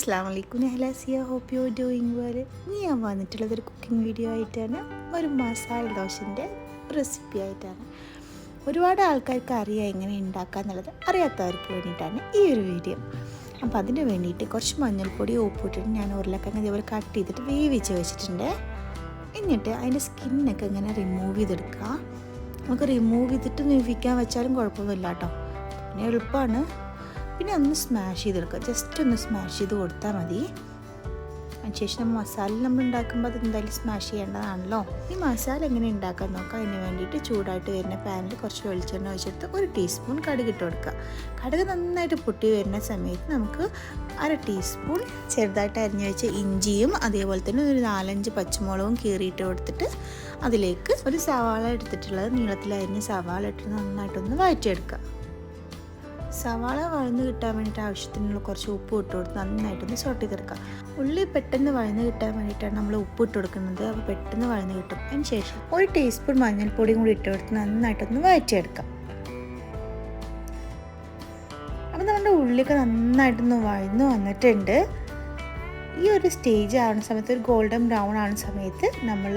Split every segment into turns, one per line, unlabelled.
അസ്സലാമു അലൈക്കും നഹ്ലാസിയ, hope you doing well. ഞാൻ വന്നിട്ടുള്ളതൊരു കുക്കിംഗ് വീഡിയോ ആയിട്ടാണ്, ഒരു മസാല ദോശൻ്റെ റെസിപ്പി ആയിട്ടാണ്. ഒരുപാട് ആൾക്കാർക്ക് അറിയാം എങ്ങനെ ഉണ്ടാക്കുക എന്നുള്ളത്, അറിയാത്തവർക്ക് വേണ്ടിയിട്ടാണ് ഈ ഒരു വീഡിയോ. അപ്പോൾ അതിന് വേണ്ടിയിട്ട് കുറച്ച് മഞ്ഞൾപ്പൊടി ഉപ്പിട്ടിട്ട് ഞാൻ ഉരുളക്കിഴങ്ങ് ഇതേപോലെ കട്ട് ചെയ്തിട്ട് വേവിച്ച് വെച്ചിട്ടുണ്ട്. എന്നിട്ട് അതിൻ്റെ സ്കിന്നൊക്കെ ഇങ്ങനെ റിമൂവ് ചെയ്തെടുക്കുക. നമുക്ക് റിമൂവ് ചെയ്തിട്ട് വേവിക്കാൻ വെച്ചാലും കുഴപ്പമൊന്നുമില്ല കേട്ടോ, പിന്നെ എളുപ്പമാണ്. പിന്നെ ഒന്ന് സ്മാഷ് ചെയ്തെടുക്കുക, ജസ്റ്റ് ഒന്ന് സ്മാഷ് ചെയ്ത് കൊടുത്താൽ മതി. അതിനുശേഷം മസാല നമ്മൾ ഉണ്ടാക്കുമ്പോൾ അത് എന്തായാലും സ്മാഷ് ചെയ്യേണ്ടതാണല്ലോ. ഈ മസാല എങ്ങനെ ഉണ്ടാക്കാൻ നോക്കാം. അതിന് വേണ്ടിയിട്ട് ചൂടായിട്ട് വരുന്ന പാനിൽ കുറച്ച് വെളിച്ചെണ്ണ ഒഴിച്ചെടുത്ത് 1 ടീസ്പൂൺ കടുക് ഇട്ട് കൊടുക്കുക. കടുക് നന്നായിട്ട് പൊട്ടി വരുന്ന സമയത്ത് നമുക്ക് 1/2 ടീസ്പൂൺ ചെറുതായിട്ട് അരിഞ്ഞു വെച്ച ഇഞ്ചിയും അതേപോലെ തന്നെ ഒരു 4-5 പച്ചമുളകും കീറിയിട്ട് കൊടുത്തിട്ട് അതിലേക്ക് ഒരു സവാള എടുത്തിട്ടുള്ളത് നീളത്തിൽ അരിഞ്ഞ് സവാള ഇട്ട് നന്നായിട്ടൊന്ന് വഴറ്റിയെടുക്കുക. സവാള വഴന്ന് കിട്ടാൻ വേണ്ടിയിട്ട് ആവശ്യത്തിനുള്ള കുറച്ച് ഉപ്പ് ഇട്ട് കൊടുത്ത് നന്നായിട്ടൊന്ന് സോട്ട് ചെയ്തെടുക്കുക. ഉള്ളി പെട്ടെന്ന് വഴന്ന് കിട്ടാൻ വേണ്ടിയിട്ടാണ് നമ്മൾ ഉപ്പ് ഇട്ട് കൊടുക്കുന്നത്, അപ്പോൾ പെട്ടെന്ന് വഴന്ന് കിട്ടും. അതിന് ശേഷം 1 ടീസ്പൂൺ മഞ്ഞൾപ്പൊടിയും കൂടി ഇട്ട് കൊടുത്ത് നന്നായിട്ടൊന്ന് വഴറ്റിയെടുക്കാം. അപ്പോൾ നമ്മുടെ ഉള്ളിയൊക്കെ നന്നായിട്ടൊന്ന് വഴന്ന് വന്നിട്ടുണ്ട്. ഈ ഒരു സ്റ്റേജ് ആവുന്ന സമയത്ത്, ഒരു ഗോൾഡൻ ബ്രൗൺ ആവുന്ന സമയത്ത് നമ്മൾ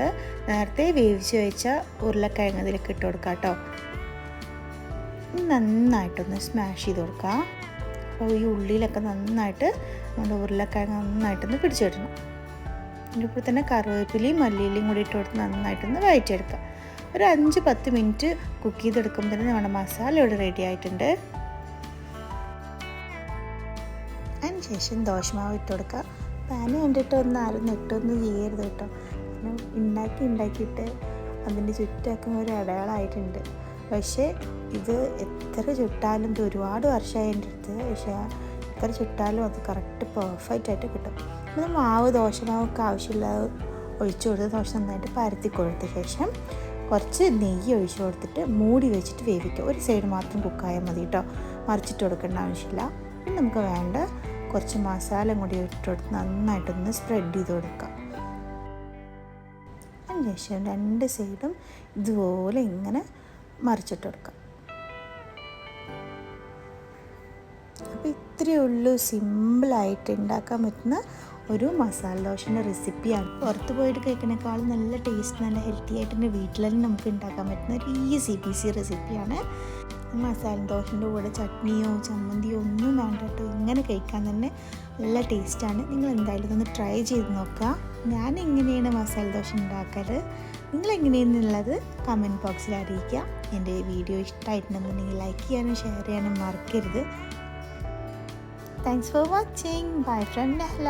നേരത്തെ വേവിച്ച് വെച്ച ഉരുളക്കിഴങ്ങ് അതിലേക്ക് ഇട്ട് കൊടുക്കാം കേട്ടോ. നന്നായിട്ടൊന്ന് സ്മാഷ് ചെയ്ത് കൊടുക്കുക. അപ്പോൾ ഈ ഉള്ളിയിലൊക്കെ നന്നായിട്ട് നമ്മുടെ ഉരുളക്കിഴങ്ങ് നന്നായിട്ടൊന്ന് പിടിച്ചെടുക്കണം. ഇതിപ്പോൾ തന്നെ കറിവേപ്പിലയും മല്ലിയിലയും കൂടി ഇട്ട് കൊടുത്ത് നന്നായിട്ടൊന്ന് വഴറ്റിയെടുക്കുക. ഒരു 5-10 മിനിറ്റ് കുക്ക് ചെയ്തെടുക്കുമ്പോൾ തന്നെ നമ്മുടെ മസാല ഇവിടെ റെഡി ആയിട്ടുണ്ട്. അതിന് ശേഷം ദോശമാവ് ഇട്ട് കൊടുക്കുക. പാന് കണ്ടിട്ട് ആരും നെട്ടൊന്നും ചെയ്യരുത് കേട്ടോ, ഉണ്ടാക്കിയിട്ട് അതിൻ്റെ ചുറ്റൊക്കെ ഒരു അടയാളമായിട്ടുണ്ട്. പക്ഷേ ഇത് എത്ര ചുട്ടാലും, ഇത് ഒരുപാട് വർഷമായി എൻ്റെ അടുത്ത്, പക്ഷേ എത്ര ചുട്ടാലും അത് കറക്റ്റ് പെർഫെക്റ്റ് ആയിട്ട് കിട്ടും. നമ്മൾ മാവ് ദോശമാവൊക്കെ ആവശ്യമില്ലാതെ ഒഴിച്ചു കൊടുത്ത് ദോശ നന്നായിട്ട് പരത്തി കൊടുത്ത ശേഷം കുറച്ച് നെയ്യ് ഒഴിച്ചു കൊടുത്തിട്ട് മൂടി വെച്ചിട്ട് വേവിക്കുക. ഒരു സൈഡ് മാത്രം കുക്കായാൽ മതി കേട്ടോ, മറിച്ചിട്ട് കൊടുക്കേണ്ട ആവശ്യമില്ല. പിന്നെ നമുക്ക് വേണ്ട കുറച്ച് മസാല കൂടി ഇട്ട് കൊടുത്ത് നന്നായിട്ടൊന്ന് സ്പ്രെഡ് ചെയ്ത് കൊടുക്കുക. അതിന് ശേഷം 2 സൈഡും ഇതുപോലെ ഇങ്ങനെ മറിച്ചിട്ട് കൊടുക്കാം. അപ്പോൾ ഇത്രയേ ഉള്ളൂ, സിമ്പിളായിട്ട് ഉണ്ടാക്കാൻ പറ്റുന്ന ഒരു മസാല ദോശൻ്റെ റെസിപ്പിയാണ്. പുറത്ത് പോയിട്ട് കഴിക്കുന്നതിനേക്കാളും നല്ല ടേസ്റ്റ്, നല്ല ഹെൽത്തി ആയിട്ട് തന്നെ വീട്ടിൽ തന്നെ നമുക്ക് ഉണ്ടാക്കാൻ പറ്റുന്ന ഒരു ഈസി റെസിപ്പിയാണ്. മസാല ദോശൻ്റെ കൂടെ ചട്നിയോ ചമ്മന്തിയോ ഒന്നും വേണ്ട കേട്ടോ, ഇങ്ങനെ കഴിക്കാൻ തന്നെ നല്ല ടേസ്റ്റാണ്. നിങ്ങൾ എന്തായാലും ഇതൊന്ന് ട്രൈ ചെയ്ത് നോക്കുക. ഞാൻ എങ്ങനെയാണ് മസാല ദോശ ഉണ്ടാക്കാറ്, നിങ്ങളെങ്ങനെയെന്നുള്ളത് കമൻറ്റ് ബോക്സിൽ അറിയിക്കുക. എൻ്റെ വീഡിയോ ഇഷ്ടമായിട്ടുണ്ടെന്നുണ്ടെങ്കിൽ ലൈക്ക് ചെയ്യാനും ഷെയർ ചെയ്യാനും മറക്കരുത്. Thanks for watching. Bye from നഹ്ല.